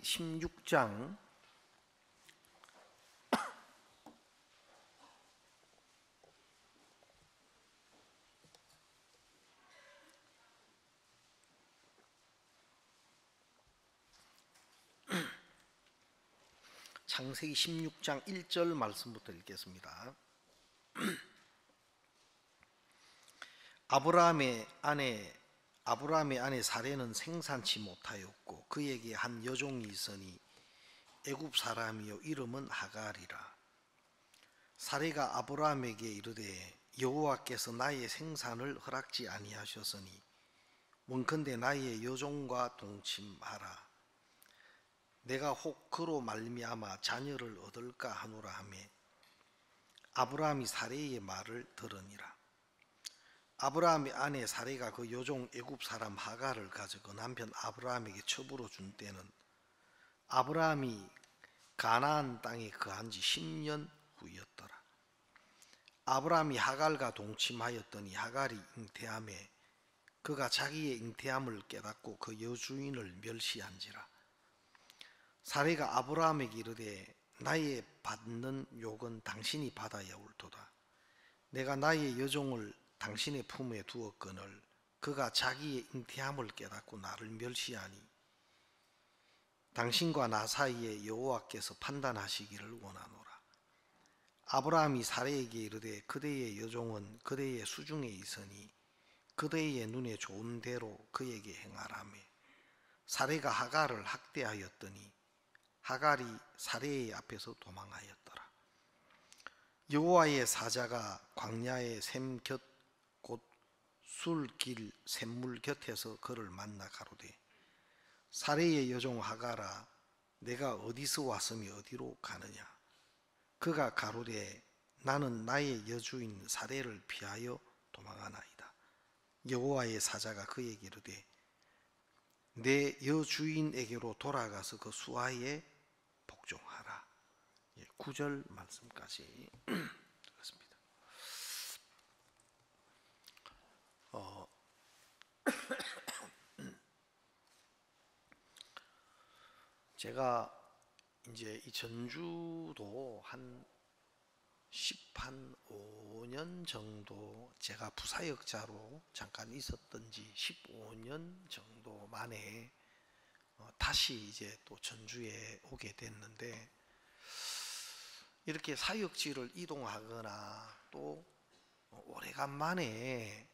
16장 창세기 16장 1절 말씀부터 읽겠습니다. 아브라함의 아내 사레는 생산치 못하였고 그에게 한 여종이 있으니 애굽 사람이요 이름은 하갈이라. 사레가 아브라함에게 이르되 여호와께서 나의 생산을 허락지 아니하셨으니 원컨대 나의 여종과 동침하라. 내가 혹 그로 말미암아 자녀를 얻을까 하노라 하며 아브라함이 사레의 말을 들으니라. 아브라함의 아내 사레가 그 여종 애굽 사람 하갈을 가져 그 남편 아브라함에게 첩으로 준 때는 아브라함이 가나안 땅에 거한 지 10년 후였더라. 아브라함이 하갈과 동침하였더니 하갈이 잉태하매 그가 자기의 잉태함을 깨닫고 그 여주인을 멸시한지라. 사레가 아브라함에게 이르되 나의 받는 욕은 당신이 받아야 옳도다. 내가 나의 여종을 당신의 품에 두었거늘 그가 자기의 잉태함을 깨닫고 나를 멸시하니 당신과 나 사이에 여호와께서 판단하시기를 원하노라. 아브라함이 사레에게 이르되 그대의 여종은 그대의 수중에 있으니 그대의 눈에 좋은 대로 그에게 행하라며 사레가 하갈을 학대하였더니 하갈이 사레의 앞에서 도망하였더라. 여호와의 사자가 광야의 샘 곁 곧 술길 샘물 곁에서 그를 만나 가로되 사레의 여종 하갈아 내가 어디서 왔으며 어디로 가느냐. 그가 가로되 나는 나의 여주인 사레를 피하여 도망하나이다. 여호와의 사자가 그에게 이르되 내 여주인에게로 돌아가서 그 수하에 복종하라. 9절 말씀까지 읽었습니다. 제가 이제 이 전주도 한 15년 정도 제가 부사역자로 잠깐 있었던 지 15년 정도 만에 다시 이제 또 전주에 오게 됐는데 이렇게 사역지를 이동하거나 또 오래간만에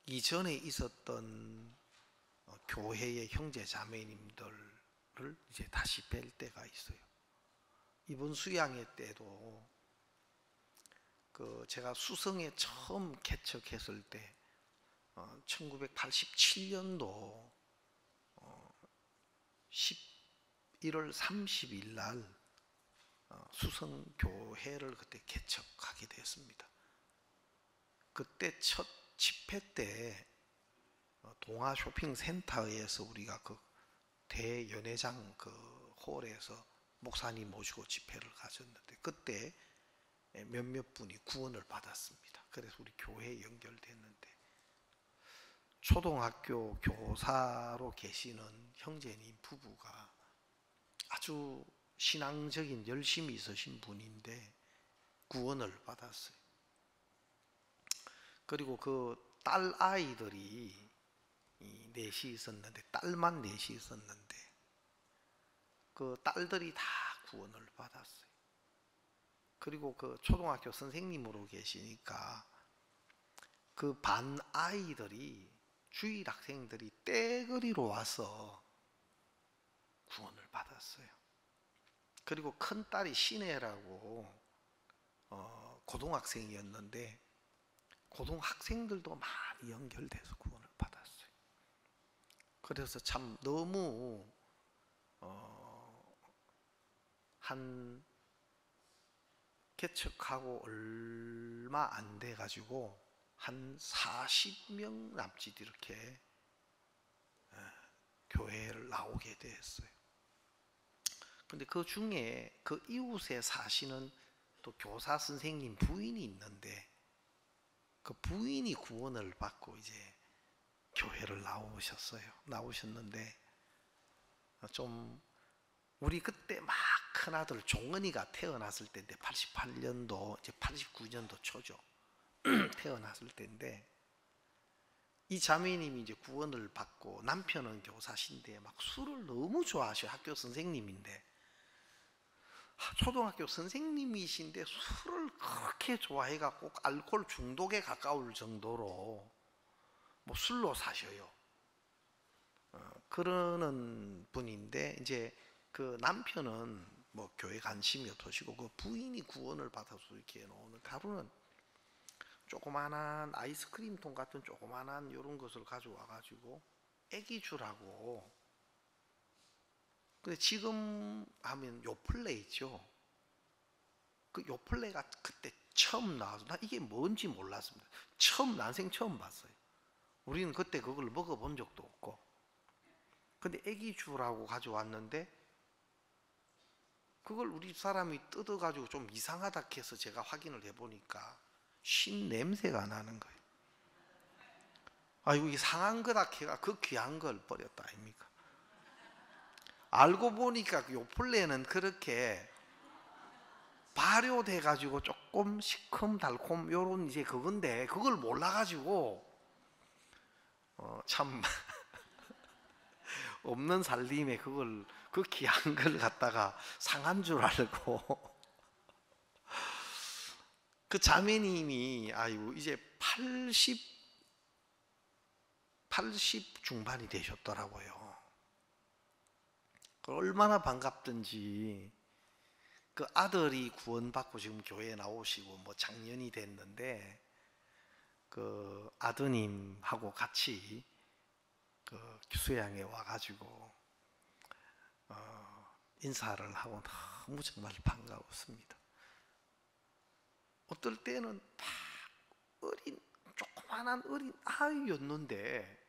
이전에 있었던 교회의 형제 자매님들을 이제 다시 뵐 때가 있어요. 이번 수양회 때도 제가 수성에 처음 개척했을 때 1987년도 11월 30일 날 수성교회를 그때 개척하게 됐습니다. 그때 첫 집회 때 동아 쇼핑센터에서 우리가 그 대연회장 그 홀에서 목사님 모시고 집회를 가졌는데 그때 몇몇 분이 구원을 받았습니다. 그래서 우리 교회에 연결됐는데 초등학교 교사로 계시는 형제님 부부가 아주 신앙적인 열심이 있으신 분인데 구원을 받았어요. 그리고 그 딸 아이들이 넷이 있었는데 딸만 넷이 있었는데 그 딸들이 다 구원을 받았어요. 그리고 그 초등학교 선생님으로 계시니까 그 반 아이들이 주일 학생들이 떼거리로 와서 구원을 받았어요. 그리고 큰 딸이 신혜라고 고등학생이었는데 고등학생들도 많이 연결돼서 구원을 받았어요. 그래서 참 너무 한 개척하고 얼마 안 돼 가지고 한 40명 남짓 이렇게 교회를 나오게 됐어요. 근데 그 중에 그 이웃에 사시는 또 교사 선생님 부인이 있는데 그 부인이 구원을 받고 이제 교회를 나오셨는데 좀 우리 그때 막 큰아들 종은이가 태어났을 때인데 88년도 이제 89년도 초죠. 태어났을 때인데 이 자매님이 이제 구원을 받고 남편은 교사신데 막 술을 너무 좋아하셔. 학교 선생님인데 초등학교 선생님이신데 술을 그렇게 좋아해갖고 알코올 중독에 가까울 정도로 뭐 술로 사셔요. 그러는 분인데 이제 그 남편은 뭐 교회 관심이 없으시고 그 부인이 구원을 받아서 이렇게 해놓는 하루는 조그만한 아이스크림 통 같은 조그만한 이런 것을 가져와 가지고 애기 주라고. 근데 지금 하면 요플레 있죠. 그 요플레가 그때 처음 나와서 나 이게 뭔지 몰랐습니다. 난생 처음 봤어요. 우리는 그때 그걸 먹어본 적도 없고. 근데 애기 주라고 가져왔는데 그걸 우리 사람이 뜯어가지고 좀 이상하다 해서 제가 확인을 해보니까 신 냄새가 나는 거예요. 아이고, 이 상한 거다 해가 그 귀한 걸 버렸다 아닙니까? 알고 보니까 요플레는 그렇게 발효돼 가지고 조금 시큼 달콤 요런 이제 그건데 그걸 몰라 가지고 참 없는 살림에 그걸 그 귀한 걸 갖다가 상한 줄 알고 그 자매님이 아이고 이제 80 중반이 되셨더라고요. 얼마나 반갑든지. 그 아들이 구원받고 지금 교회에 나오시고 뭐 작년이 됐는데 그 아드님하고 같이 그 수양에 와가지고 인사를 하고 너무 정말 반가웠습니다. 어떨 때는 막 조그만한 어린 아이였는데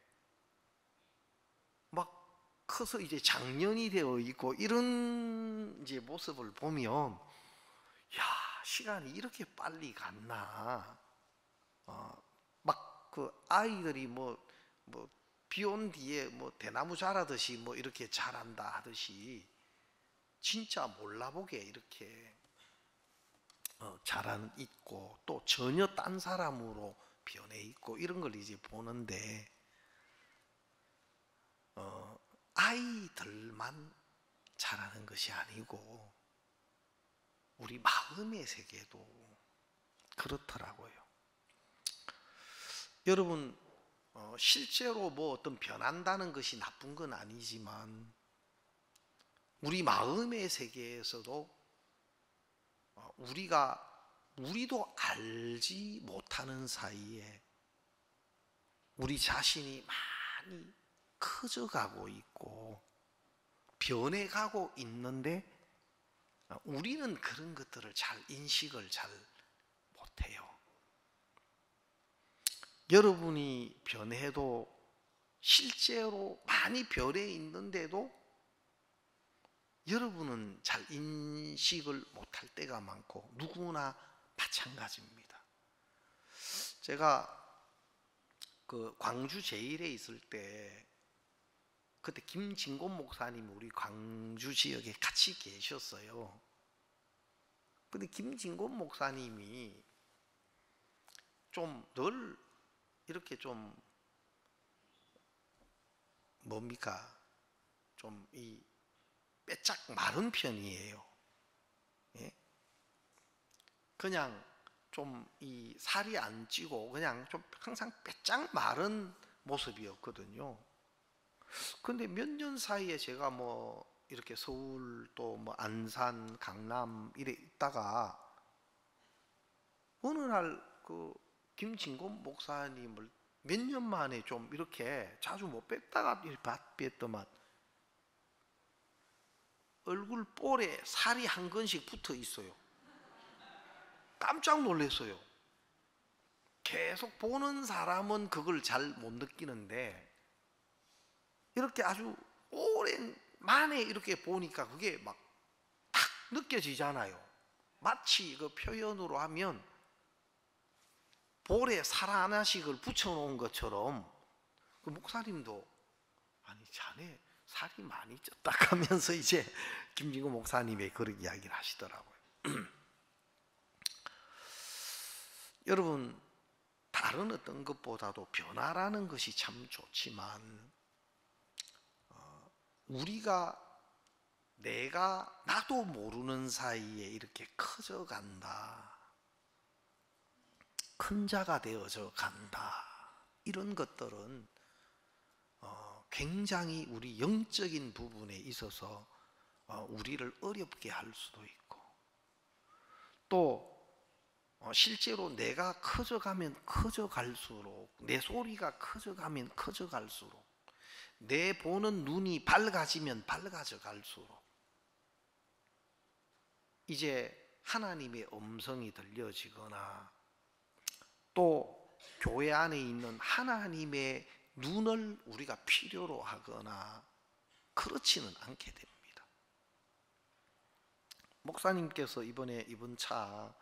막 커서 이제 장년이 되어 있고 이런 이제 모습을 보면 야, 시간이 이렇게 빨리 갔나. 막 그 아이들이 뭐 비 온 뒤에 뭐 대나무 자라듯이 뭐 이렇게 자란다 하듯이 진짜 몰라보게 이렇게 자란 있고 또 전혀 딴 사람으로 변해 있고 이런 걸 이제 보는데 아이들만 자라는 것이 아니고 우리 마음의 세계도 그렇더라고요. 여러분 실제로 뭐 어떤 변한다는 것이 나쁜 건 아니지만 우리 마음의 세계에서도 우리도 알지 못하는 사이에 우리 자신이 많이 커져가고 있고 변해가고 있는데 우리는 그런 것들을 인식을 잘 못해요. 여러분이 변해도 실제로 많이 변해 있는데도 여러분은 잘 인식을 못할 때가 많고 누구나 마찬가지입니다. 제가 그 광주 제1에 있을 때 그때 김진곤 목사님이 우리 광주 지역에 같이 계셨어요. 근데 김진곤 목사님이 좀 늘 이렇게 좀 뭡니까? 좀 이 빼짝 마른 편이에요. 예? 그냥 좀 이 살이 안 찌고 그냥 좀 항상 빼짝 마른 모습이었거든요. 근데 몇 년 사이에 제가 뭐 이렇게 서울 또 뭐 안산, 강남 이래 있다가 어느 날 그 김진곤 목사님을 몇 년 만에 좀 이렇게 자주 못 뵀다가 뵀더만 얼굴 볼에 살이 한 건씩 붙어 있어요. 깜짝 놀랐어요. 계속 보는 사람은 그걸 잘 못 느끼는데 이렇게 아주 오랜만에 이렇게 보니까 그게 막 탁 느껴지잖아요. 마치 그 표현으로 하면 볼에 살 하나씩을 붙여놓은 것처럼 그 목사님도 아니 자네 살이 많이 쪘다 하면서 이제 김진구 목사님의 그런 이야기를 하시더라고요. 여러분, 다른 어떤 것보다도 변화라는 것이 참 좋지만 우리가 내가 나도 모르는 사이에 이렇게 커져간다, 큰 자가 되어져 간다, 이런 것들은 굉장히 우리 영적인 부분에 있어서 우리를 어렵게 할 수도 있고, 또 실제로 내가 커져가면 커져갈수록, 내 소리가 커져가면 커져갈수록, 내 보는 눈이 밝아지면 밝아져 갈수록 이제 하나님의 음성이 들려지거나 또 교회 안에 있는 하나님의 눈을 우리가 필요로 하거나 그렇지는 않게 됩니다. 목사님께서 이번 차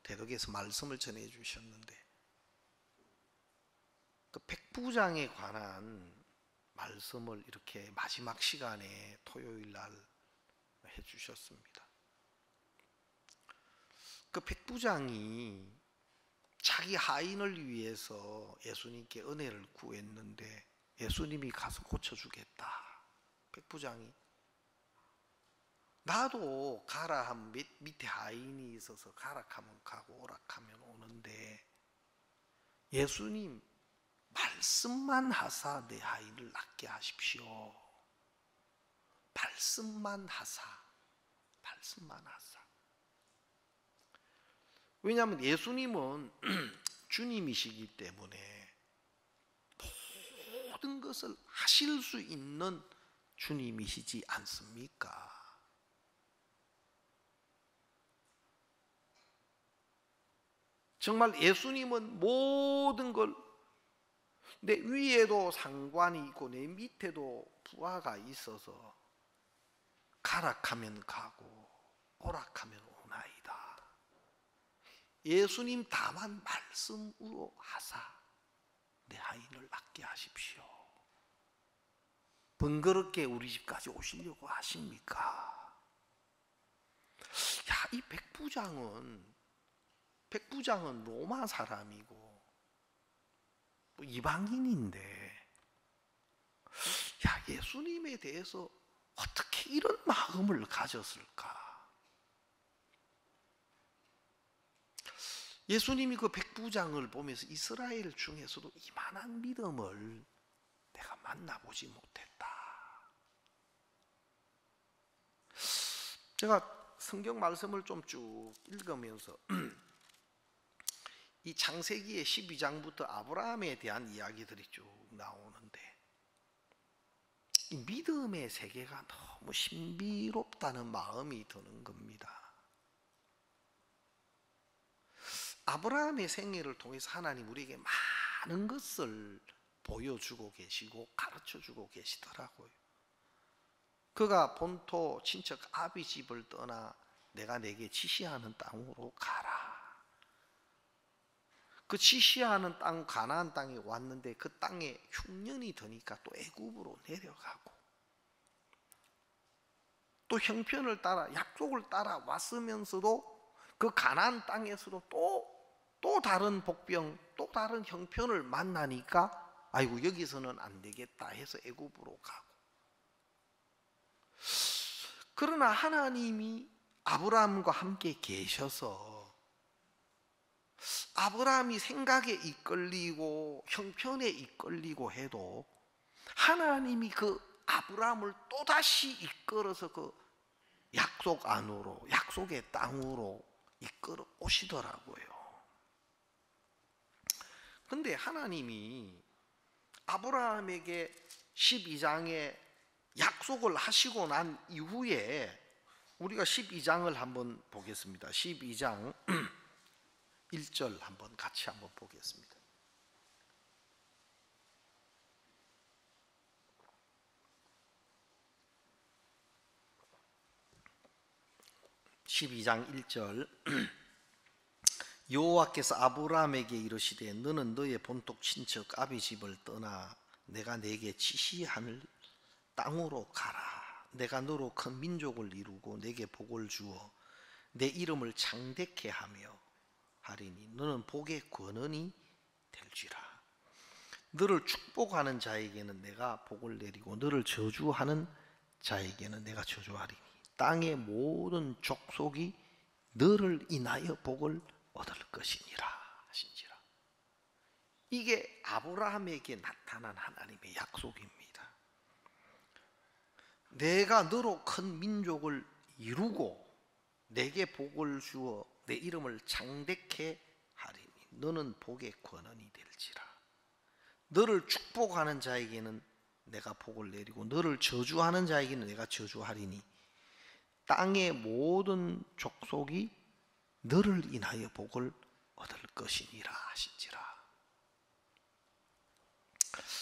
대덕에서 말씀을 전해 주셨는데, 그 백부장에 관한 말씀을 이렇게 마지막 시간에 토요일 날 해 주셨습니다. 그 백부장이 자기 하인을 위해서 예수님께 은혜를 구했는데 예수님이 가서 고쳐주겠다. 백부장이 나도 가라 하면 밑에 하인이 있어서 가라 하면 가고 오라 하면 오는데, 예수님 말씀만 하사 내 하인을 낫게 하십시오. 말씀만 하사. 왜냐하면 예수님은 주님이시기 때문에 모든 것을 하실 수 있는 주님이시지 않습니까? 정말 예수님은 모든 걸, 내 위에도 상관이 있고 내 밑에도 부하가 있어서 가락하면 가고 오락하면 오나이다. 예수님 다만 말씀으로 하사 내 하인을 낫게 하십시오. 번거롭게 우리 집까지 오시려고 하십니까? 이 백부장은 로마 사람이고 이방인인데, 예수님에 대해서 어떻게 이런 마음을 가졌을까? 예수님이 그 백부장을 보면서 이스라엘 중에서도 이만한 믿음을 내가 만나보지 못했다. 제가 성경 말씀을 좀 쭉 읽으면서 이 창세기의 12장부터 아브라함에 대한 이야기들이 쭉 나오는데, 이 믿음의 세계가 너무 신비롭다는 마음이 드는 겁니다. 아브라함의 생애를 통해서 하나님 우리에게 많은 것을 보여주고 계시고 가르쳐주고 계시더라고요. 그가 본토 친척 아비 집을 떠나 내가 내게 지시하는 땅으로 가라. 그 지시하는 땅 가나안 땅에 왔는데 그 땅에 흉년이 드니까 또 애굽으로 내려가고, 또 형편을 따라 약속을 따라 왔으면서도 그 가나안 땅에서도 또 다른 복병, 또 다른 형편을 만나니까 아이고 여기서는 안 되겠다 해서 애굽으로 가고. 그러나 하나님이 아브라함과 함께 계셔서 아브라함이 생각에 이끌리고 형편에 이끌리고 해도 하나님이 그 아브라함을 또다시 이끌어서 그 약속 안으로, 약속의 땅으로 이끌어 오시더라고요. 근데 하나님이 아브라함에게 12장에 약속을 하시고 난 이후에 우리가 12장을 한번 보겠습니다. 12장 1절 한번 같이 한번 보겠습니다. (12장 1절) 여호와께서 아브라함에게 이르시되 너는 너의 본토 친척 아비 집을 떠나 내가 내게 지시하는 땅으로 가라. 내가 너로 큰 민족을 이루고 내게 복을 주어 내 이름을 창대케 하며 하리니 너는 복의 권원이 될지라. 너를 축복하는 자에게는 내가 복을 내리고 너를 저주하는 자에게는 내가 저주하리니 땅의 모든 족속이 너를 인하여 복을 얻을 것이니라 하신지라. 이게 아브라함에게 나타난 하나님의 약속입니다. 내가 너로 큰 민족을 이루고 내게 복을 주어 내 이름을 창대케 하리니 너는 복의 권원이 될지라. 너를 축복하는 자에게는 내가 복을 내리고 너를 저주하는 자에게는 내가 저주하리니 땅의 모든 족속이 너를 인하여 복을 얻을 것이니라 하신지라.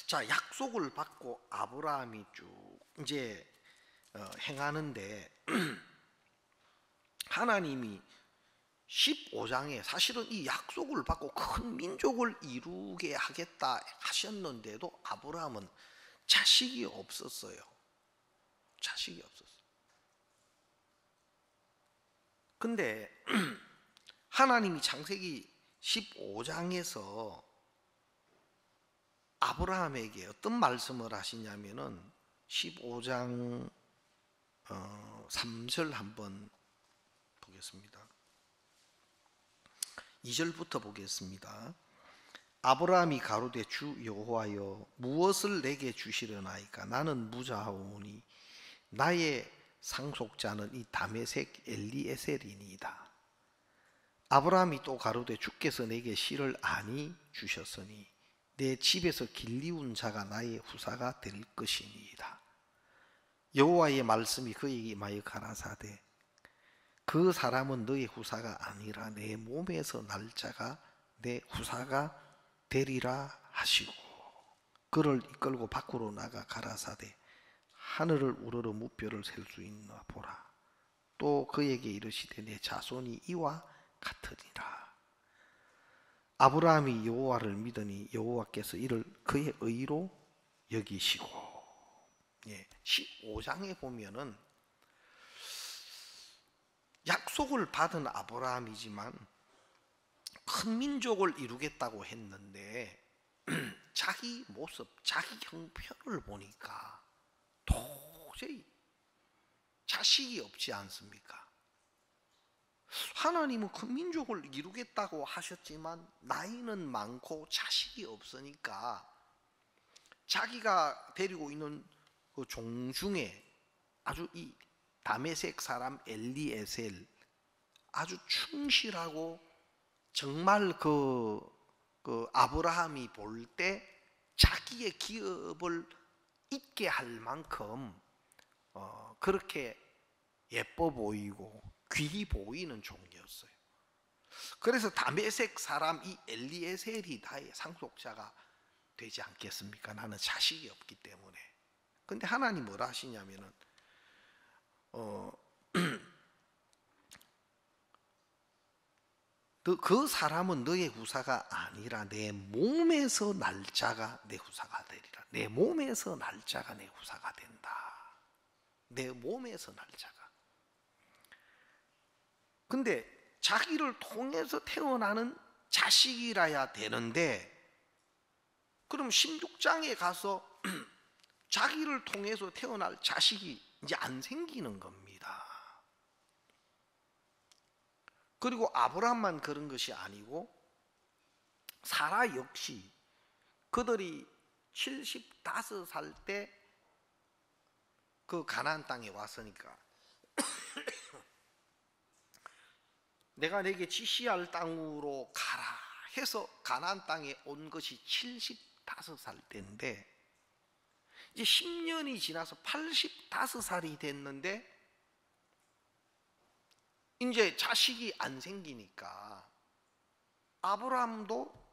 자, 약속을 받고 아브라함이 쭉 이제 행하는데 하나님이 15장에 사실은 이 약속을 받고 큰 민족을 이루게 하겠다 하셨는데도 아브라함은 자식이 없었어요. 자식이 없었어요. 근데 하나님이 창세기 15장에서 아브라함에게 어떤 말씀을 하시냐면은 15장 3절 한번 보겠습니다. 2절부터 보겠습니다. 아브라함이 가로되 주 여호와여 무엇을 내게 주시려나이까 나는 무자하오니 나의 상속자는 이 다메섹 엘리에셀이니이다. 아브라함이 또 가로되 주께서 내게 실을 아니 주셨으니 내 집에서 길리운 자가 나의 후사가 될 것이니이다. 여호와의 말씀이 그에게 임하여 가라사대 그 사람은 너의 후사가 아니라 내 몸에서 날 자가 내 후사가 되리라 하시고 그를 이끌고 밖으로 나가 가라사대 하늘을 우러러 무뼈를 셀 수 있나 보라. 또 그에게 이르시되 내 자손이 이와 같으리라. 아브라함이 여호와를 믿으니 여호와께서 이를 그의 의로 여기시고. 15장에 보면은 약속을 받은 아브라함이지만 큰 민족을 이루겠다고 했는데 자기 모습, 자기 형편을 보니까 도저히 자식이 없지 않습니까? 하나님은 큰 민족을 이루겠다고 하셨지만 나이는 많고 자식이 없으니까 자기가 데리고 있는 그 종 중에 아주 이 다메섹 사람 엘리에셀 아주 충실하고 정말 그 아브라함이 볼 때 자기의 기업을 잊게 할 만큼 그렇게 예뻐 보이고 귀히 보이는 종이었어요. 그래서 다메섹 사람 이 엘리에셀이 나의 상속자가 되지 않겠습니까? 나는 자식이 없기 때문에. 근데 하나님 뭐라 하시냐면은 그 사람은 너의 후사가 아니라 내 몸에서 날 자가 내 후사가 되리라. 내 몸에서 날 자가 내 후사가 된다. 내 몸에서 날 자가. 근데 자기를 통해서 태어나는 자식이라야 되는데 그럼 16장에 가서 자기를 통해서 태어날 자식이 이제 안 생기는 겁니다. 그리고 아브라함만 그런 것이 아니고 사라 역시 그들이 75살 때 그 가나안 땅에 왔으니까 내가 내게 지시할 땅으로 가라 해서 가나안 땅에 온 것이 75살 때인데 이제 10년이 지나서 85살이 됐는데 이제 자식이 안 생기니까 아브라함도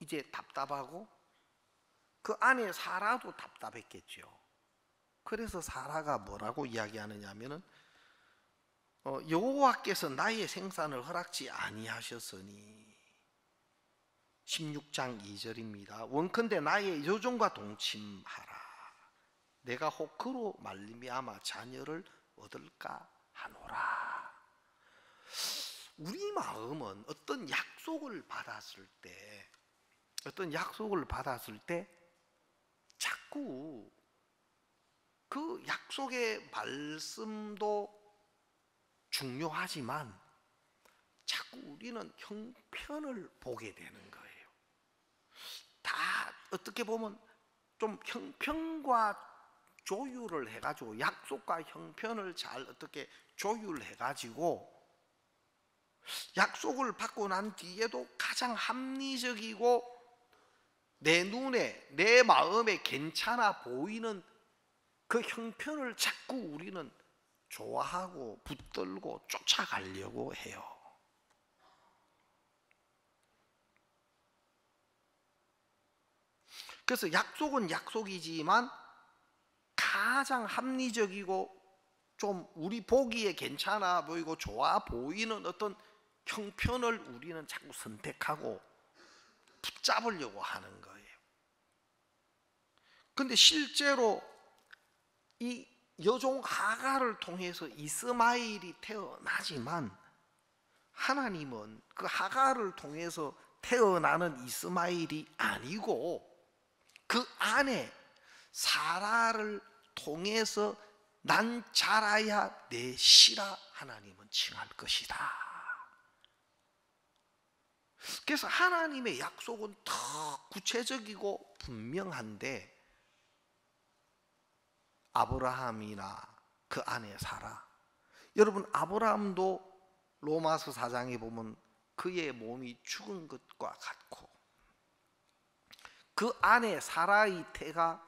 이제 답답하고 그 아내 사라도 답답했겠죠. 그래서 사라가 뭐라고 이야기하느냐 하면은 여호와께서 나의 생산을 허락지 아니하셨으니 16장 2절입니다. 원컨대 나의 여종과 동침하라. 내가 혹 그로 말미암아 자녀를 얻을까 하노라. 우리 마음은 어떤 약속을 받았을 때 자꾸 그 약속의 말씀도 중요하지만 자꾸 우리는 형편을 보게 되는 거예요. 다 어떻게 보면 좀 형편과 조율을 해가지고, 약속과 형편을 잘 어떻게 조율해가지고 약속을 받고 난 뒤에도 가장 합리적이고 내 눈에, 내 마음에 괜찮아 보이는 그 형편을 자꾸 우리는 좋아하고 붙들고 쫓아가려고 해요. 그래서 약속은 약속이지만 가장 합리적이고 좀 우리 보기에 괜찮아 보이고 좋아 보이는 어떤 형편을 우리는 자꾸 선택하고 붙잡으려고 하는 거예요. 근데 실제로 이 여종 하갈을 통해서 이스마엘이 태어나지만 하나님은 그 하갈을 통해서 태어나는 이스마엘이 아니고 그 안에 사라를 통해서 난 자라야 내 시라 하나님은 칭할 것이다. 그래서 하나님의 약속은 더 구체적이고 분명한데 아브라함이나 그 안에 사라, 여러분 아브라함도 로마서 4장에 보면 그의 몸이 죽은 것과 같고 그 안에 사라의 태가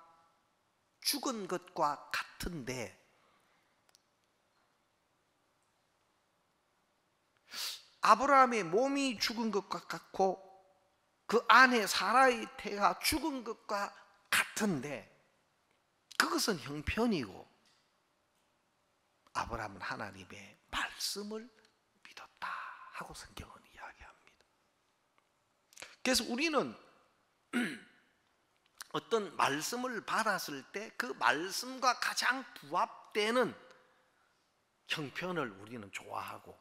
죽은 것과 같은데 아브라함의 몸이 죽은 것과 같고 그 안에 사라의 태가 죽은 것과 같은데 그것은 형편이고 아브라함은 하나님의 말씀을 믿었다 하고 성경은 이야기합니다. 그래서 우리는 어떤 말씀을 받았을 때 그 말씀과 가장 부합되는 형편을 우리는 좋아하고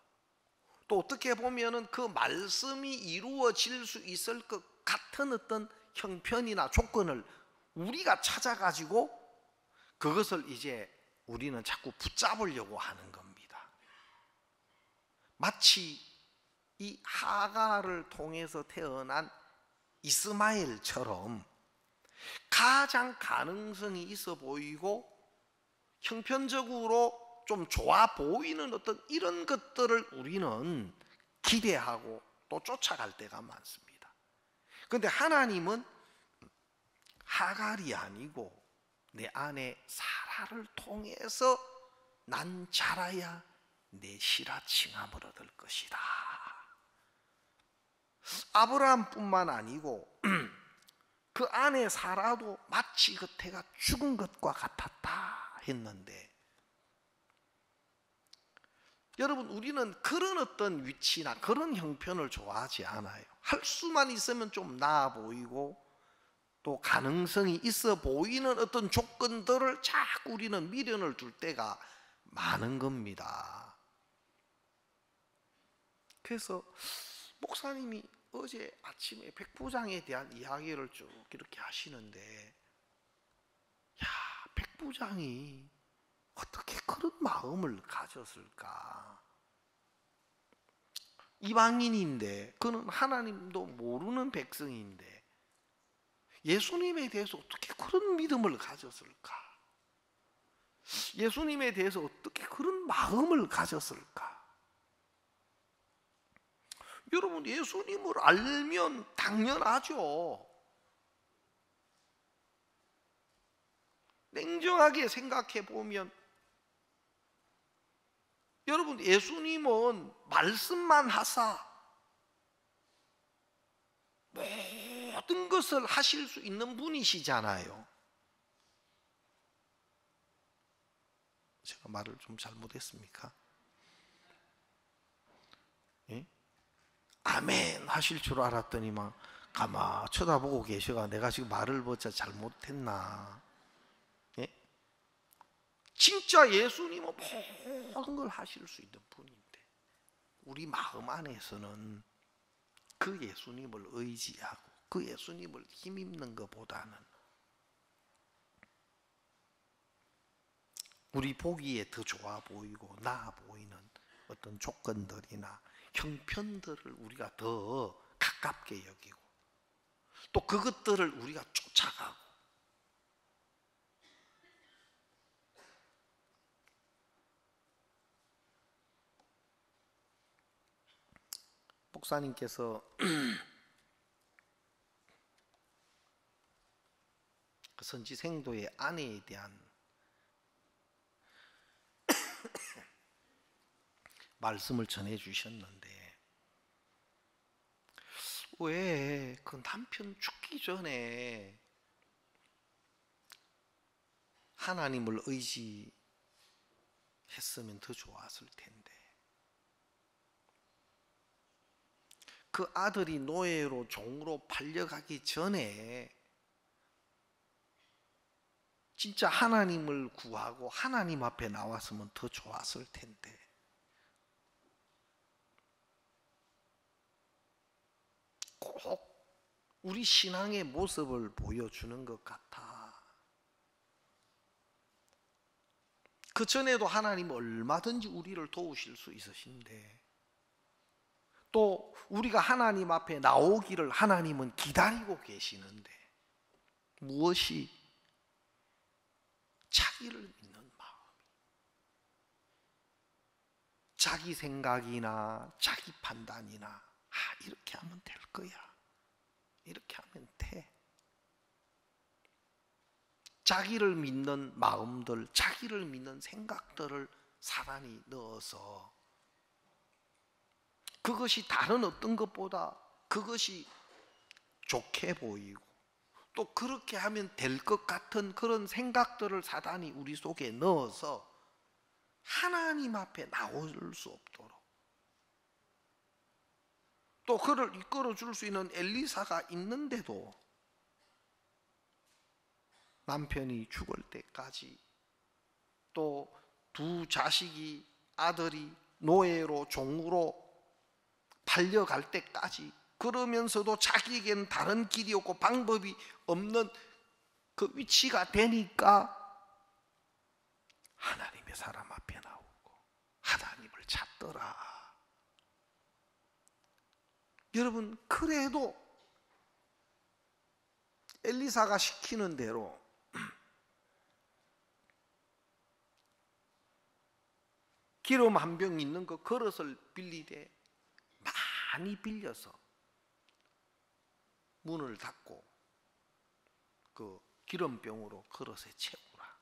또 어떻게 보면은 그 말씀이 이루어질 수 있을 것 같은 어떤 형편이나 조건을 우리가 찾아가지고 그것을 이제 우리는 자꾸 붙잡으려고 하는 겁니다. 마치 이 하갈을 통해서 태어난 이스마엘처럼 가장 가능성이 있어 보이고 형편적으로 좀 좋아 보이는 어떤 이런 것들을 우리는 기대하고 또 쫓아갈 때가 많습니다. 그런데 하나님은 하갈이 아니고 내 안에 사라를 통해서 난 자라야 내 시라 칭함을 얻을 것이다. 아브라함뿐만 아니고 그 안에 사라도 마치 그 태가 죽은 것과 같았다 했는데 여러분 우리는 그런 어떤 위치나 그런 형편을 좋아하지 않아요. 할 수만 있으면 좀 나아 보이고 또 가능성이 있어 보이는 어떤 조건들을 자꾸 우리는 미련을 둘 때가 많은 겁니다. 그래서 목사님이 어제 아침에 백부장에 대한 이야기를 쭉 이렇게 하시는데 야, 백부장이 어떻게 그런 마음을 가졌을까? 이방인인데 그는 하나님도 모르는 백성인데 예수님에 대해서 어떻게 그런 믿음을 가졌을까? 예수님에 대해서 어떻게 그런 마음을 가졌을까? 여러분 예수님을 알면 당연하죠. 냉정하게 생각해 보면 여러분 예수님은 말씀만 하사 모든 것을 하실 수 있는 분이시잖아요. 제가 말을 좀 잘못했습니까? 예? 아멘 하실 줄 알았더니만 가만 쳐다보고 계셔가 내가 지금 말을 뭐자 잘못했나? 예? 진짜 예수님은 모든 걸 하실 수 있는 분인데 우리 마음 안에서는 그 예수님을 의지하고 그 예수님을 힘입는 것보다는 우리 보기에 더 좋아 보이고 나아 보이는 어떤 조건들이나 형편들을 우리가 더 가깝게 여기고 또 그것들을 우리가 쫓아가고 목사님께서 그 선지생도의 아내에 대한 말씀을 전해 주셨는데 왜 그 남편 죽기 전에 하나님을 의지했으면 더 좋았을 텐데 그 아들이 노예로 종으로 팔려가기 전에 진짜 하나님을 구하고 하나님 앞에 나왔으면 더 좋았을 텐데 꼭 우리 신앙의 모습을 보여주는 것 같아. 그 전에도 하나님은 얼마든지 우리를 도우실 수 있으신데 또 우리가 하나님 앞에 나오기를 하나님은 기다리고 계시는데 무엇이? 자기를 믿는 마음, 자기 생각이나 자기 판단이나 이렇게 하면 될 거야, 이렇게 하면 돼. 자기를 믿는 마음들, 자기를 믿는 생각들을 사단이 넣어서 그것이 다른 어떤 것보다 그것이 좋게 보이고 또 그렇게 하면 될 것 같은 그런 생각들을 사단이 우리 속에 넣어서 하나님 앞에 나올 수 없도록 또 그를 이끌어 줄 수 있는 엘리사가 있는데도 남편이 죽을 때까지 또 두 자식이 아들이 노예로 종으로 팔려갈 때까지 그러면서도 자기에게는 다른 길이 없고 방법이 없는 그 위치가 되니까 하나님의 사람 앞에 나오고 하나님을 찾더라. 여러분, 그래도 엘리사가 시키는 대로 기름 한 병 있는 거 그릇을 빌리되 많이 빌려서 문을 닫고 그 기름병으로 그릇에 채우라.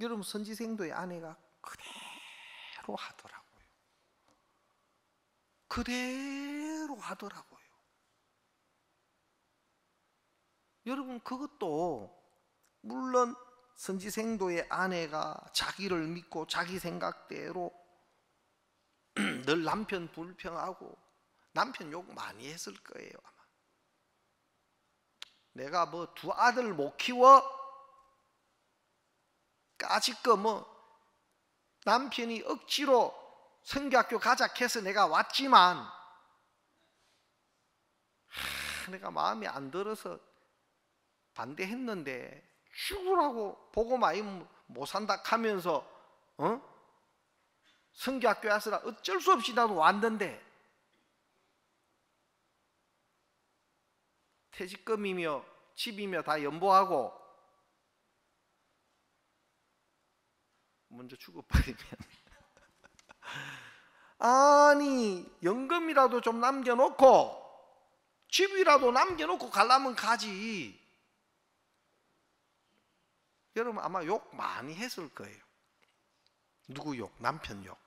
여러분, 선지생도의 아내가 그대로 하더라고요. 그대로 하더라고요. 여러분, 그것도 물론 선지생도의 아내가 자기를 믿고 자기 생각대로 늘 남편 불평하고 남편 욕 많이 했을 거예요. 아마 내가 뭐 두 아들 못 키워 까짓거 뭐 남편이 억지로 성교학교 가자 해서 내가 왔지만 내가 마음에 안 들어서 반대했는데 죽으라고 보고 많이 못 산다 하면서 성교학교 와서 어쩔 수 없이 나도 왔는데 퇴직금이며 집이며 다 연보하고 먼저 죽어버리면 아니 연금이라도 좀 남겨놓고 집이라도 남겨놓고 가려면 가지. 여러분 아마 욕 많이 했을 거예요. 누구 욕? 남편 욕.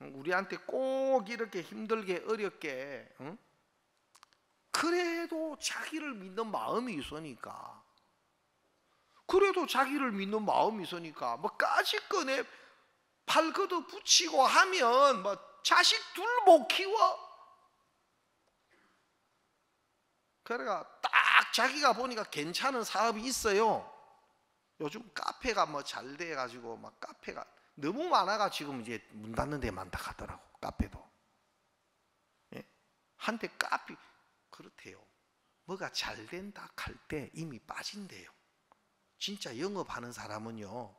우리한테 꼭 이렇게 힘들게 어렵게 그래도 자기를 믿는 마음이 있으니까, 그래도 자기를 믿는 마음이 있으니까 뭐 까짓거 내 팔 걷어 붙이고 하면 뭐 자식 둘 못 키워. 그러니까 딱 자기가 보니까 괜찮은 사업이 있어요. 요즘 카페가 뭐 잘 돼가지고 막 카페가 너무 많아가 지금 이제 문 닫는 데 많다 하더라고. 카페도. 예? 한때 카페 그렇대요. 뭐가 잘 된다 할 때 이미 빠진대요. 진짜 영업하는 사람은요,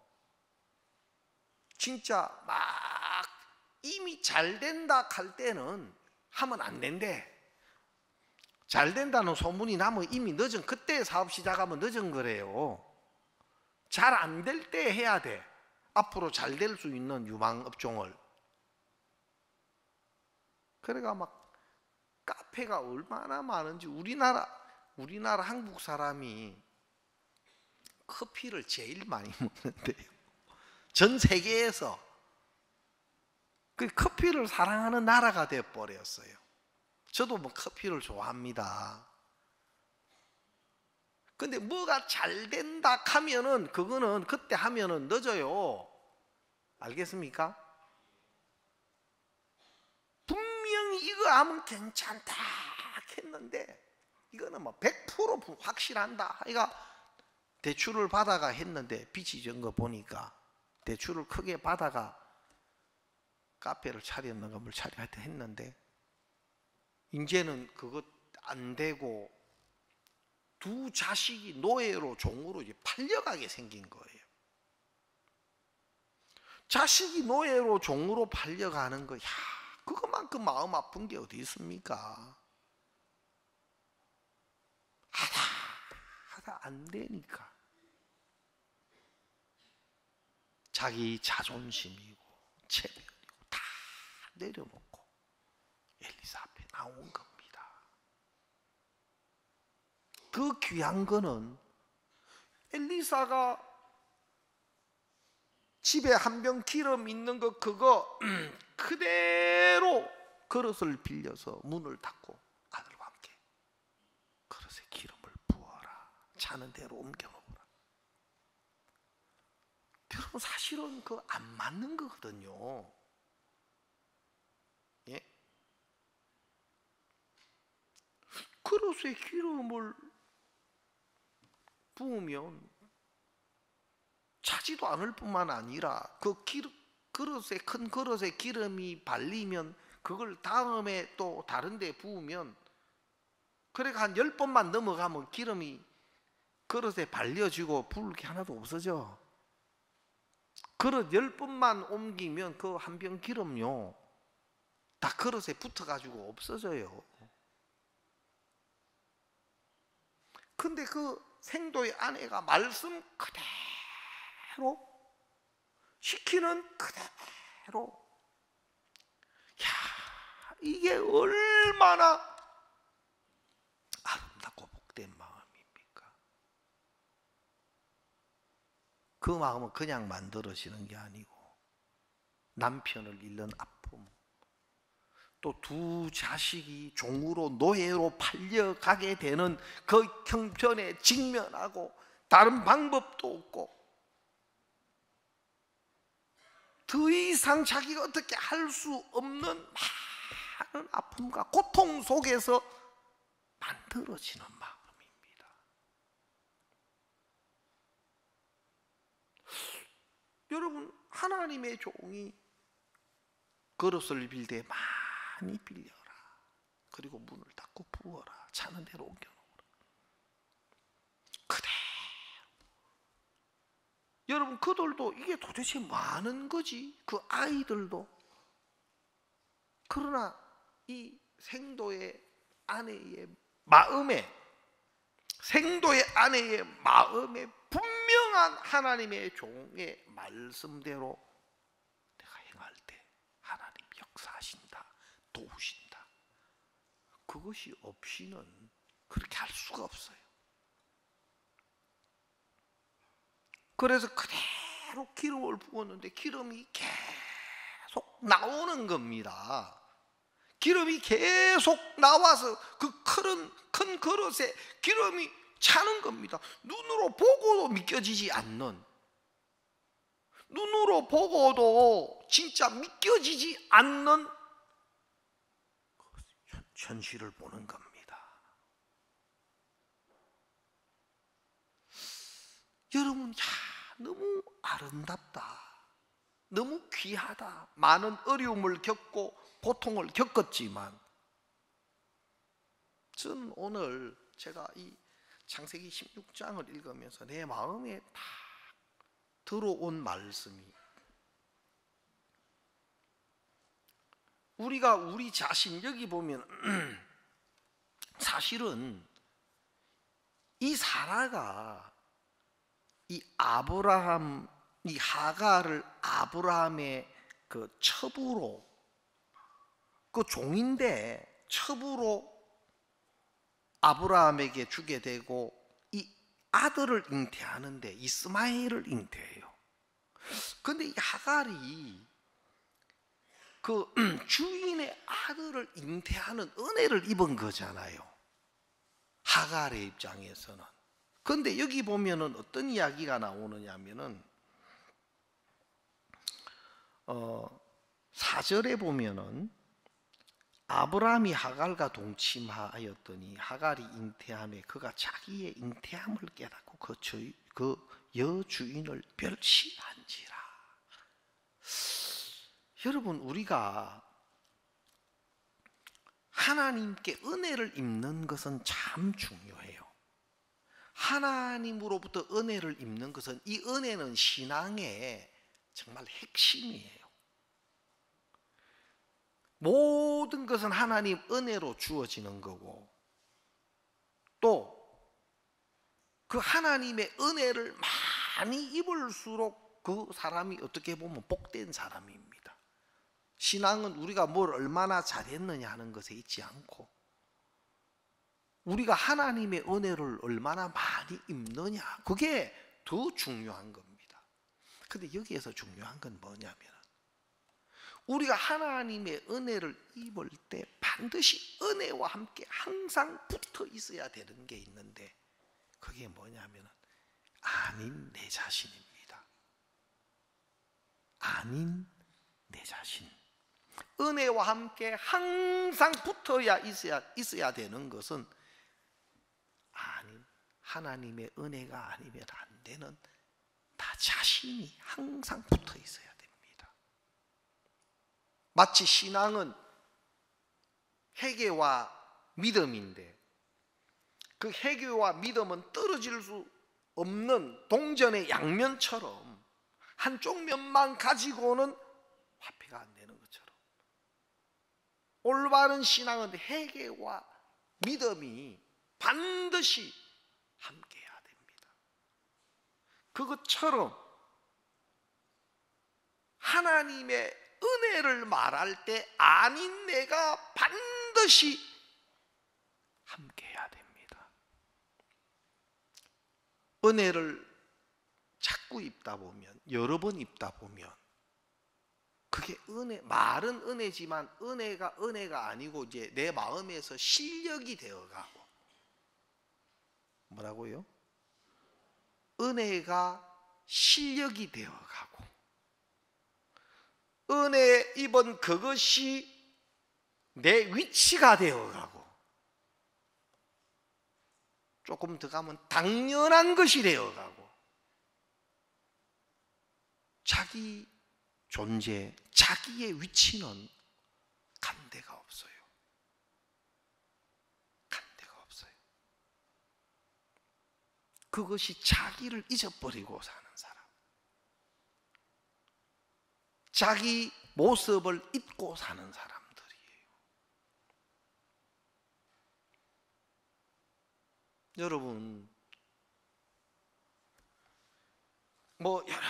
진짜 막 이미 잘 된다 할 때는 하면 안 된대. 잘 된다는 소문이 나면 이미 늦은, 그때 사업 시작하면 늦은 거래요. 잘 안 될 때 해야 돼. 앞으로 잘 될 수 있는 유망업종을. 그러니까 막 카페가 얼마나 많은지. 우리나라 한국 사람이 커피를 제일 많이 먹는데요. 전 세계에서 그 커피를 사랑하는 나라가 되어 버렸어요. 저도 뭐 커피를 좋아합니다. 근데 뭐가 잘 된다 하면은 그거는 그때 하면은 늦어요. 알겠습니까? 분명히 이거 하면 괜찮다 했는데 이거는 뭐 100% 확실한다. 그러니까 대출을 받아가 했는데 빚이 진 거 보니까 대출을 크게 받아가 카페를 차렸는 건물 차려 했는데 이제는 그것 안 되고 두 자식이 노예로 종으로 이제 팔려가게 생긴 거예요. 자식이 노예로 종으로 팔려가는 거, 야, 그것만큼 마음 아픈 게 어디 있습니까? 하다 안 되니까 자기 자존심이고 체면이고 다 내려놓고 엘리사 앞에 나온 겁니다. 그 귀한 거는 엘리사가 집에 한 병 기름 있는 거 그거 그대로 그릇을 빌려서 문을 닫고 아들과 함께 그릇에 기름을 부어라. 자는 대로 옮겨 놓으라. 여러분 사실은 그 안 맞는 거거든요. 예? 그릇에 기름을 부으면 차지도 않을 뿐만 아니라 그 그릇에, 큰 그릇에 기름이 발리면 그걸 다음에 또 다른 데 부으면 그러니까 한 10번만 넘어가면 기름이 그릇에 발려지고 부을 게 하나도 없어져. 그릇 10번만 옮기면 그 한 병 기름요 다 그릇에 붙어가지고 없어져요. 근데 그 생도의 아내가 말씀 그대로 시키는 그대로, 야, 이게 얼마나 아름답고 복된 마음입니까? 그 마음은 그냥 만들어지는 게 아니고 남편을 잃는 아픔, 또 두 자식이 종으로 노예로 팔려가게 되는 그 형편에 직면하고 다른 방법도 없고 더 이상 자기가 어떻게 할 수 없는 많은 아픔과 고통 속에서 만들어지는 마음입니다. 여러분, 하나님의 종이 그릇을 빌되 많이 빌려라. 그리고 문을 닫고 부어라. 자는 대로 옮겨놓으라. 그대로. 여러분, 그들도 이게 도대체 뭐 하는 거지? 그 아이들도. 그러나 이 생도의 아내의 마음에, 생도의 아내의 마음에 분명한 하나님의 종의 말씀대로 내가 행할 때 하나님 역사하신다, 도우신다. 그것이 없이는 그렇게 할 수가 없어요. 그래서 그대로 기름을 부었는데 기름이 계속 나오는 겁니다. 기름이 계속 나와서 그 큰 그릇에 기름이 차는 겁니다. 눈으로 보고도 믿겨지지 않는, 눈으로 보고도 진짜 믿겨지지 않는 현실을 보는 겁니다. 여러분, 너무 아름답다, 너무 귀하다, 많은 어려움을 겪고 고통을 겪었지만, 전 오늘 제가 이 창세기 16장을 읽으면서 내 마음에 딱 들어온 말씀이, 우리가 우리 자신 여기 보면 사실은 이 사라가 이 아브라함, 이 하갈을 아브라함의 그 첩으로, 그 종인데 첩으로 아브라함에게 주게 되고 이 아들을 잉태하는데 이스마엘을 잉태해요. 그런데 이 하갈이 그 주인의 아들을 잉태하는 은혜를 입은 거잖아요, 하갈의 입장에서는. 그런데 여기 보면은 어떤 이야기가 나오느냐면은 4절에 보면은 아브라함이 하갈과 동침하였더니 하갈이 잉태함에 그가 자기의 잉태함을 깨닫고 그 여주인을 멸시한지라. 여러분, 우리가 하나님께 은혜를 입는 것은 참 중요해요. 하나님으로부터 은혜를 입는 것은, 이 은혜는 신앙의 정말 핵심이에요. 모든 것은 하나님 은혜로 주어지는 거고, 또 그 하나님의 은혜를 많이 입을수록 그 사람이 어떻게 보면 복된 사람입니다. 신앙은 우리가 뭘 얼마나 잘했느냐 하는 것에 있지 않고 우리가 하나님의 은혜를 얼마나 많이 입느냐, 그게 더 중요한 겁니다. 근데 여기에서 중요한 건 뭐냐면, 우리가 하나님의 은혜를 입을 때 반드시 은혜와 함께 항상 붙어 있어야 되는 게 있는데, 그게 뭐냐면 아닌 내 자신입니다. 아닌 내 자신. 은혜와 함께 항상 붙어야 있어야 되는 것은 아닌, 하나님의 은혜가 아니면 안 되는 나 자신이 항상 붙어 있어야 됩니다. 마치 신앙은 회개와 믿음인데, 그 회개와 믿음은 떨어질 수 없는 동전의 양면처럼 한쪽 면만 가지고는 화폐가 안 되는 것처럼, 올바른 신앙은 회개와 믿음이 반드시 함께해야 됩니다. 그것처럼 하나님의 은혜를 말할 때 아닌 내가 반드시 함께해야 됩니다. 은혜를 자꾸 입다 보면, 여러 번 입다 보면, 그게 말은 은혜지만 은혜가 아니고 이제 내 마음에서 실력이 되어가고, 뭐라고요? 은혜가 실력이 되어가고, 은혜 입은 그것이 내 위치가 되어가고, 조금 더 가면 당연한 것이 되어가고, 자기 존재, 자기의 위치는 간 데가 없어요. 간 데가 없어요. 그것이 자기를 잊어버리고 사는 사람, 자기 모습을 잊고 사는 사람들이에요. 여러분, 뭐 여러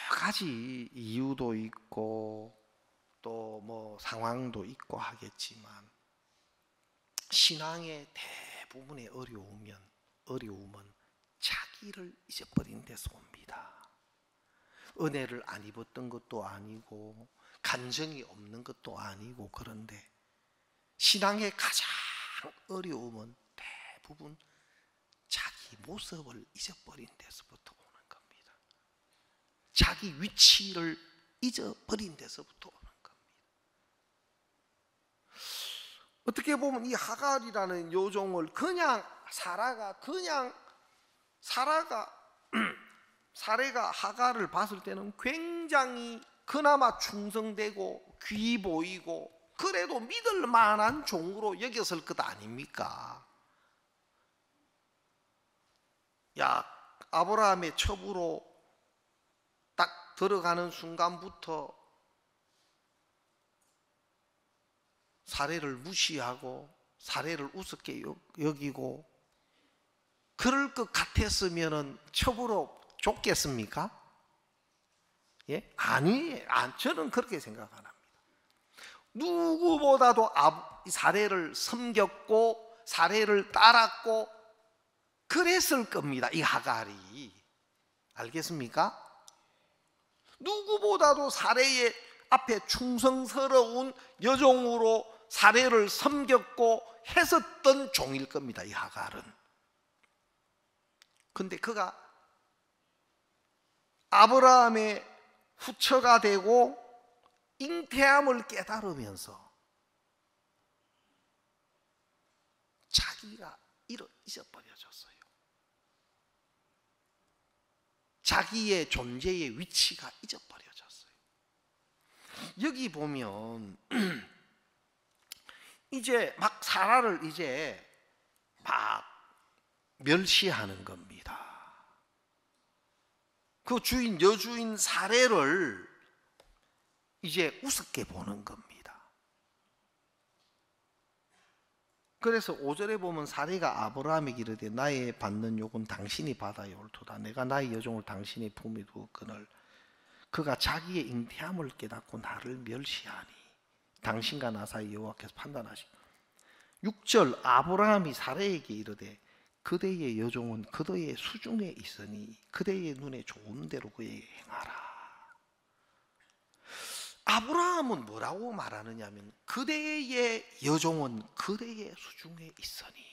가지 이유도 있고 또 뭐 상황도 있고 하겠지만, 신앙의 대부분의 어려움은 자기를 잊어버린 데서 옵니다. 은혜를 안 입었던 것도 아니고 간증이 없는 것도 아니고, 그런데 신앙의 가장 어려움은 대부분 자기 모습을 잊어버린 데서부터 오는 겁니다. 자기 위치를 잊어버린 데서부터 오는 겁니다. 어떻게 보면 이 하갈이라는 여종을 그냥 사례가 하갈을 봤을 때는 굉장히 그나마 충성되고 귀 보이고 그래도 믿을 만한 종으로 여겼을 것 아닙니까? 야, 아브라함의 첩으로 딱 들어가는 순간부터 사례를 무시하고 사례를 우습게 여기고 그럴 것 같았으면 첩으로 줬겠습니까? 예? 아니에요. 저는 그렇게 생각 안 합니다. 누구보다도 사례를 섬겼고 사례를 따랐고 그랬을 겁니다. 이 하갈이. 알겠습니까? 누구보다도 사례의 앞에 충성스러운 여종으로 사례를 섬겼고 했었던 종일 겁니다. 이 하갈은. 근데 그가 아브라함의 후처가 되고 잉태함을 깨달으면서 자기가 잊어버려졌어요. 자기의 존재의 위치가 잊어버려졌어요. 여기 보면 이제 막 사라를 이제 막 멸시하는 겁니다. 그 여주인 사례를 이제 우습게 보는 겁니다. 그래서 5절에 보면 사례가 아브라함에게 이르되 나의 받는 욕은 당신이 받아야 옳도다. 내가 나의 여종을 당신의 품에 두었거늘 그가 자기의 잉태함을 깨닫고 나를 멸시하니 당신과 나 사이 여호와께서 판단하시고 6절 아브라함이 사례에게 이르되 그대의 여종은 그대의 수중에 있으니 그대의 눈에 좋은 대로 그에게 행하라. 아브라함은 뭐라고 말하느냐 하면 그대의 여종은 그대의 수중에 있으니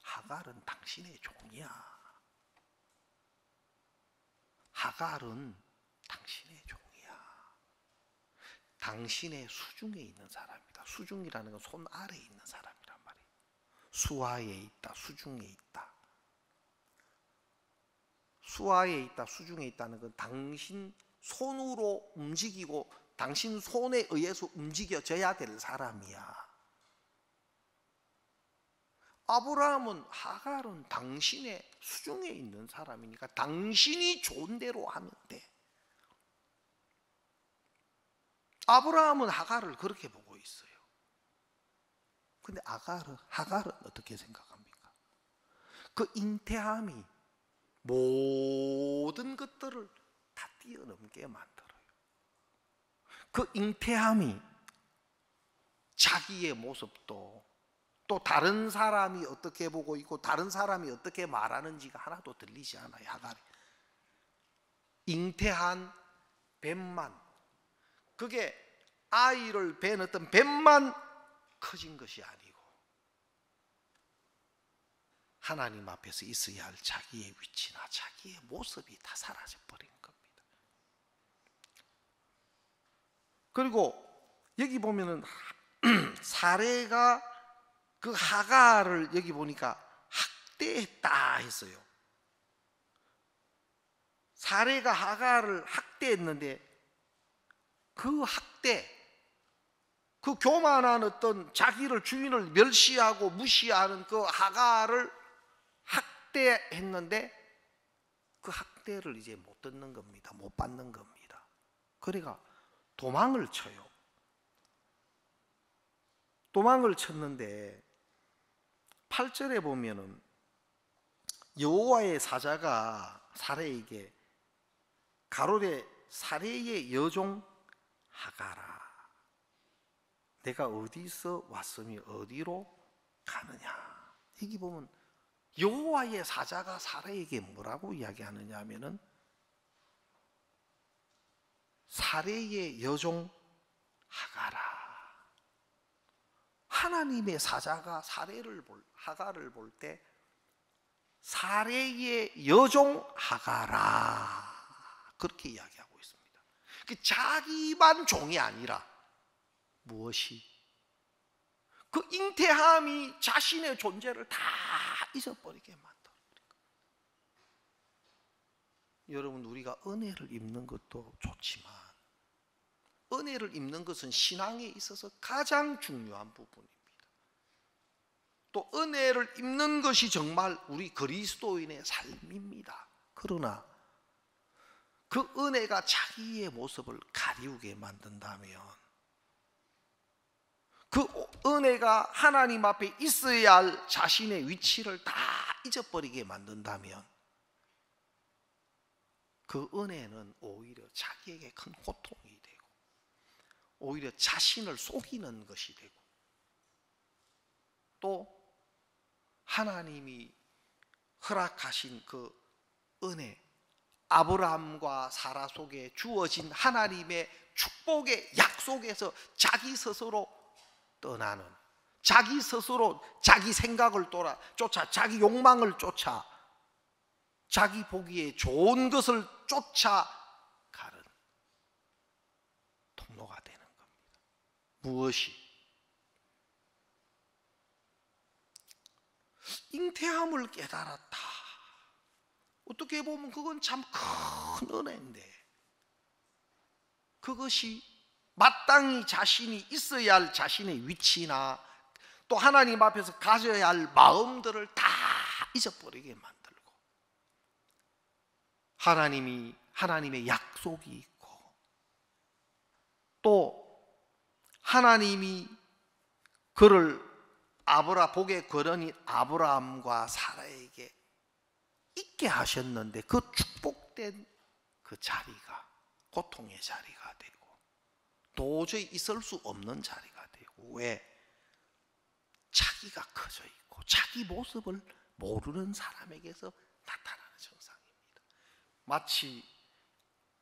하갈은 당신의 종이야. 하갈은 당신의 종이야. 당신의 수중에 있는 사람이다. 수중이라는 건 손 아래에 있는 사람이란 말이에요. 수하에 있다, 수중에 있다. 수하에 있다, 수중에 있다는 건 당신 손으로 움직이고 당신 손에 의해서 움직여져야 될 사람이야. 아브라함은 하갈은 당신의 수중에 있는 사람이니까 당신이 좋은 대로 하면 돼. 아브라함은 하갈을 그렇게 보고 있어요. 근데 하갈은 어떻게 생각합니까? 그 잉태함이 모든 것들을 다 뛰어넘게 만들어요. 그 잉태함이 자기의 모습도 또 다른 사람이 어떻게 보고 있고 다른 사람이 어떻게 말하는지가 하나도 들리지 않아요. 하갈이 잉태한 뱀만, 그게 아이를 뵌 어떤 뱀만 커진 것이 아니고 하나님 앞에서 있어야 할 자기의 위치나 자기의 모습이 다 사라져버린 겁니다. 그리고 여기 보면은 사례가 그 하갈을 여기 보니까 학대했다 했어요. 사례가 하갈을 학대했는데 그 학대, 그 교만한 어떤 자기를 주인을 멸시하고 무시하는 그 하갈을 학대했는데 그 학대를 이제 못 듣는 겁니다. 못 받는 겁니다. 그러니까 도망을 쳐요. 도망을 쳤는데 8절에 보면은 여호와의 사자가 사례에게 가로되 사례의 여종 하갈아 내가 어디서 왔으며 어디로 가느냐. 여기 보면 여호와의 사자가 사례에게 뭐라고 이야기하느냐 하면은 사례의 여종 하갈아. 하나님의 사자가 하갈을 볼 때 사례의 여종 하갈아 그렇게 이야기하고 있습니다. 자기만 종이 아니라 무엇이? 그 잉태함이 자신의 존재를 다 잊어버리게 만들어요. 여러분, 우리가 은혜를 입는 것도 좋지만 은혜를 입는 것은 신앙에 있어서 가장 중요한 부분입니다. 또 은혜를 입는 것이 정말 우리 그리스도인의 삶입니다. 그러나 그 은혜가 자기의 모습을 가리우게 만든다면, 그 은혜가 하나님 앞에 있어야 할 자신의 위치를 다 잊어버리게 만든다면, 그 은혜는 오히려 자기에게 큰 고통이 되고 오히려 자신을 속이는 것이 되고, 또 하나님이 허락하신 그 은혜, 아브라함과 사라 속에 주어진 하나님의 축복의 약속에서 자기 스스로 떠나는, 자기 스스로 자기 생각을 쫓아, 자기 욕망을 쫓아, 자기 보기에 좋은 것을 쫓아가는 통로가 되는 겁니다. 무엇이? 잉태함을 깨달았다. 어떻게 보면 그건 참 큰 은혜인데, 그것이 마땅히 자신이 있어야 할 자신의 위치나 또 하나님 앞에서 가져야 할 마음들을 다 잊어버리게 만들고, 하나님의 약속이 있고, 또 하나님이 그를 복의 근원인 아브라함과 사라에게 있게 하셨는데, 그 축복된 그 자리가 고통의 자리가 되고 도저히 있을 수 없는 자리가 되고, 왜? 자기가 커져 있고 자기 모습을 모르는 사람에게서 나타나는 현상입니다. 마치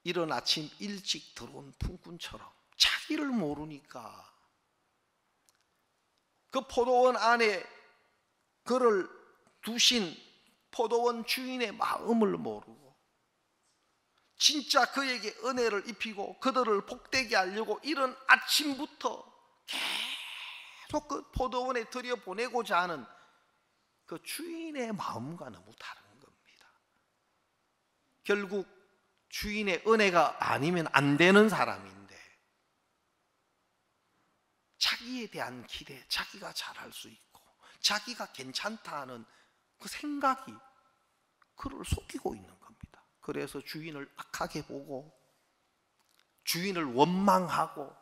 이른 아침 일찍 들어온 풍꾼처럼 자기를 모르니까 그 포도원 안에 그를 두신 포도원 주인의 마음을 모르고, 진짜 그에게 은혜를 입히고 그들을 복되게 하려고 이른 아침부터 계속 그 포도원에 들여보내고자 하는 그 주인의 마음과 너무 다른 겁니다. 결국 주인의 은혜가 아니면 안 되는 사람인데, 자기에 대한 기대, 자기가 잘할 수 있고 자기가 괜찮다 하는 그 생각이 그를 속이고 있는 겁니다. 그래서 주인을 악하게 보고 주인을 원망하고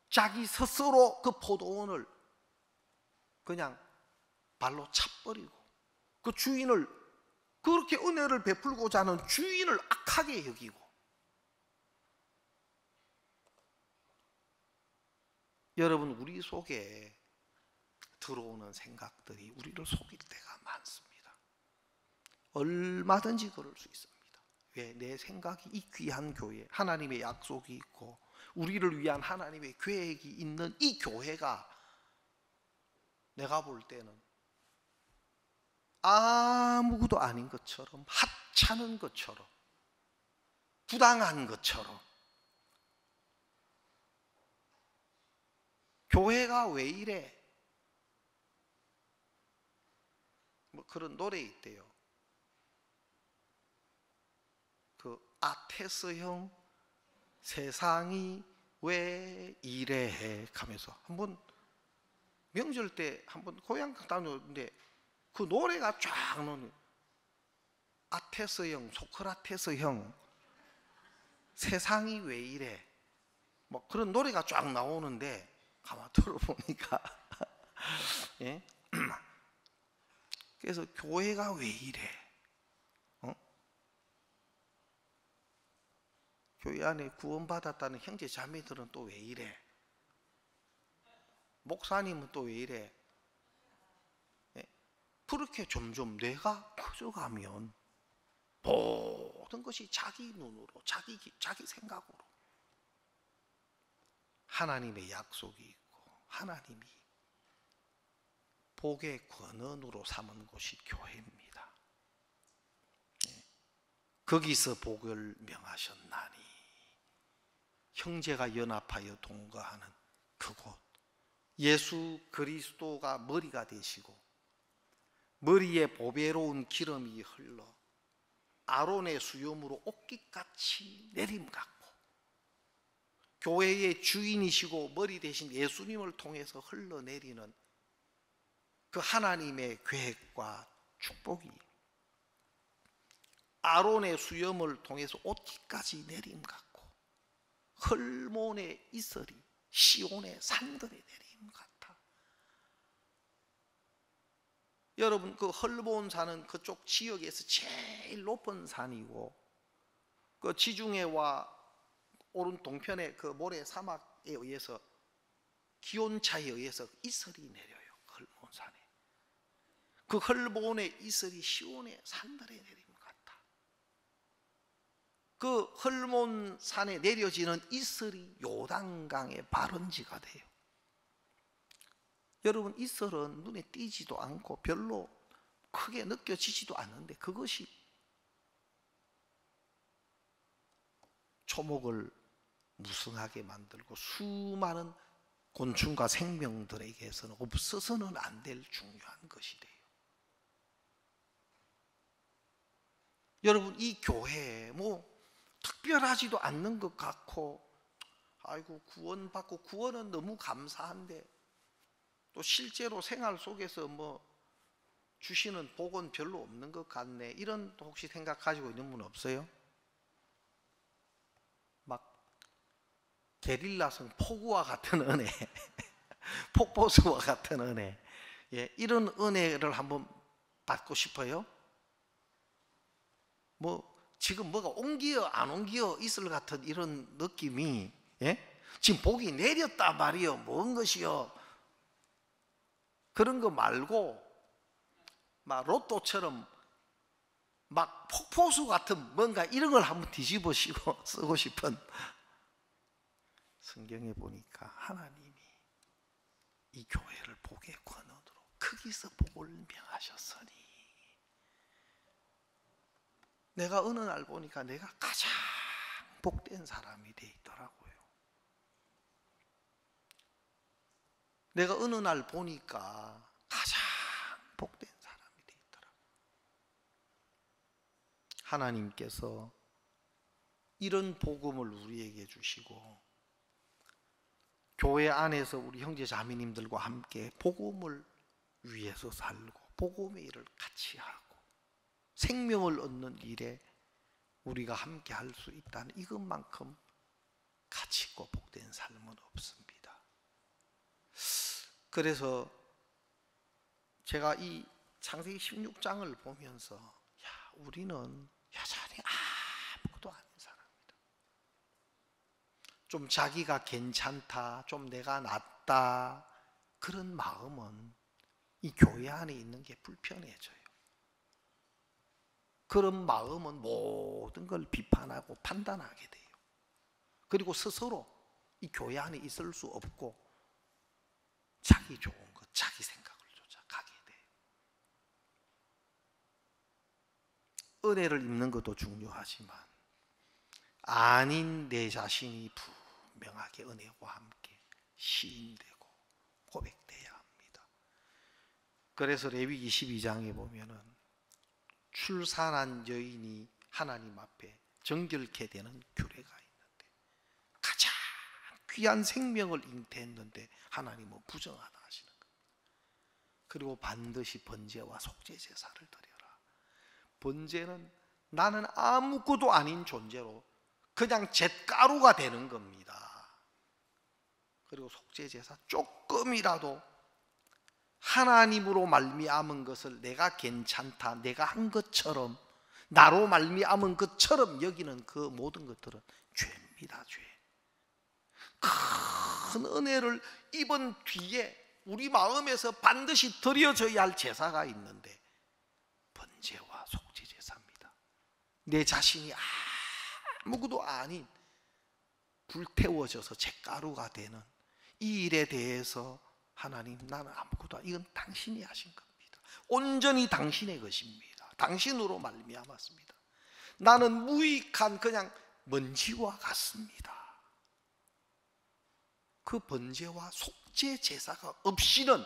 자기 스스로 그 포도원을 그냥 발로 차버리고, 그 주인을, 그렇게 은혜를 베풀고자 하는 주인을 악하게 여기고. 여러분, 우리 속에 들어오는 생각들이 우리를 속일 때가 많습니다. 얼마든지 그럴 수 있습니다. 왜? 내 생각이 이 귀한 교회, 하나님의 약속이 있고 우리를 위한 하나님의 계획이 있는 이 교회가 내가 볼 때는 아무것도 아닌 것처럼, 하찮은 것처럼, 부당한 것처럼, 교회가 왜 이래? 뭐 그런 노래 있대요. 그 아테스 형 세상이 왜 이래 하면서, 한번 명절 때 한번 고향 다녀오는데 그 노래가 쫙 나오는, 아테스 형, 소크라테스 형 세상이 왜 이래, 뭐 그런 노래가 쫙 나오는데 가만 들어보니까 예? 그래서 교회가 왜 이래? 교회 안에 구원받았다는 형제 자매들은 또 왜 이래? 목사님은 또 왜 이래? 예? 그렇게 점점 뇌가 커져가면 모든 것이 자기 눈으로, 자기 생각으로, 하나님의 약속이 있고 하나님이 복의 근원으로 삼은 곳이 교회입니다. 예. 거기서 복을 명하셨나니. 형제가 연합하여 동거하는 그곳, 예수 그리스도가 머리가 되시고 머리에 보배로운 기름이 흘러 아론의 수염으로 옷깃같이 내림같고 교회의 주인이시고 머리 대신 예수님을 통해서 흘러내리는 그 하나님의 계획과 축복이 아론의 수염을 통해서 옷깃까지 내림같고 헐몬의 이슬이 시온의 산들에 내림 같아. 여러분, 그 헐몬 산은 그쪽 지역에서 제일 높은 산이고 그 지중해와 오른 동편의 그 모래 사막에 의해서 기온차에 의해서 이슬이 내려요. 헐몬 산에. 그 헐몬의 이슬이 시온의 산들에 내림 같아. 그 헐몬 산에 내려지는 이슬이 요단강의 발원지가 돼요. 여러분, 이슬은 눈에 띄지도 않고 별로 크게 느껴지지도 않는데 그것이 초목을 무성하게 만들고 수많은 곤충과 생명들에게서는 없어서는 안 될 중요한 것이 돼요. 여러분, 이 교회에 특별하지도 않는 것 같고, 아이고 구원받고 구원은 너무 감사한데 또 실제로 생활 속에서 주시는 복은 별로 없는 것 같네, 이런 혹시 생각 가지고 있는 분 없어요? 막 게릴라성 폭우와 같은 은혜 폭포수와 같은 은혜, 이런 은혜를 한번 받고 싶어요? 지금 뭐가 옮기어 안 옮기어 있을 같은 이런 느낌이, 지금 복이 내렸다 말이요, 뭔 것이요, 그런 거 말고 막 로또처럼 막 폭포수 같은 뭔가 이런 걸 한번 뒤집으시고 쓰고 싶은. 성경에 보니까 하나님이 이 교회를 복의 권원으로 거기서 복을 명하셨으니, 내가 어느 날 보니까 내가 가장 복된 사람이 돼 있더라고요. 내가 어느 날 보니까 가장 복된 사람이 돼 있더라고요. 하나님께서 이런 복음을 우리에게 주시고 교회 안에서 우리 형제 자매님들과 함께 복음을 위해서 살고 복음의 일을 같이 하고 생명을 얻는 일에 우리가 함께 할 수 있다는 이것만큼 가치 있고 복된 삶은 없습니다. 그래서 제가 이 창세기 16장을 보면서 우리는 여전히 아무것도 아닌 사람이다, 좀 자기가 괜찮다, 좀 내가 낫다, 그런 마음은 이 교회 안에 있는 게 불편해져요. 그런 마음은 모든 걸 비판하고 판단하게 돼요. 그리고 스스로 이 교회 안에 있을 수 없고 자기 좋은 것, 자기 생각을 쫓아가게 돼요. 은혜를 입는 것도 중요하지만 아닌 내 자신이 분명하게 은혜와 함께 시인되고 고백돼야 합니다. 그래서 레위기 22장에 보면은 출산한 여인이 하나님 앞에 정결케 되는 규례가 있는데 가장 귀한 생명을 잉태했는데 하나님은 부정하다 하시는 거예요. 그리고 반드시 번제와 속죄 제사를 드려라. 번제는 나는 아무것도 아닌 존재로 그냥 잿가루가 되는 겁니다. 그리고 속죄 제사, 조금이라도 하나님으로 말미암은 것을 내가 괜찮다, 내가 한 것처럼, 나로 말미암은 것처럼 여기는 그 모든 것들은 죄입니다. 죄. 큰 은혜를 입은 뒤에 우리 마음에서 반드시 드려져야 할 제사가 있는데 번제와 속죄 제사입니다. 내 자신이 아무것도 아닌 불태워져서 잿가루가 되는 이 일에 대해서 하나님, 나는 아무것도, 이건 당신이 하신 겁니다. 온전히 당신의 것입니다. 당신으로 말미암았습니다. 나는 무익한 그냥 먼지와 같습니다. 그 번제와 속죄 제사가 없이는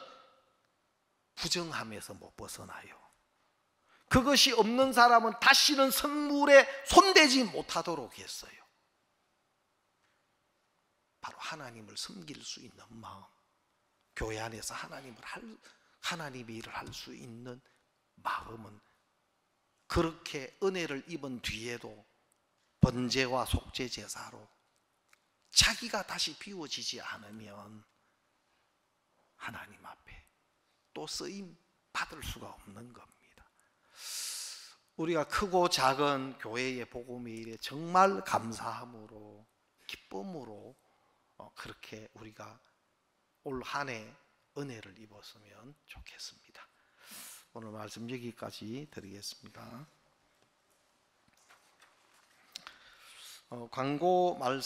부정함에서 못 벗어나요. 그것이 없는 사람은 다시는 성물에 손대지 못하도록 했어요. 바로 하나님을 섬길 수 있는 마음, 교회 안에서 하나님의 일을 할 수 있는 마음은 그렇게 은혜를 입은 뒤에도 번제와 속죄 제사로 자기가 다시 비워지지 않으면 하나님 앞에 또 쓰임 받을 수가 없는 겁니다. 우리가 크고 작은 교회의 복음의 일에 정말 감사함으로 기쁨으로 그렇게 우리가 올 한 해 은혜를 입었으면 좋겠습니다. 오늘 말씀 여기까지 드리겠습니다. 광고 말씀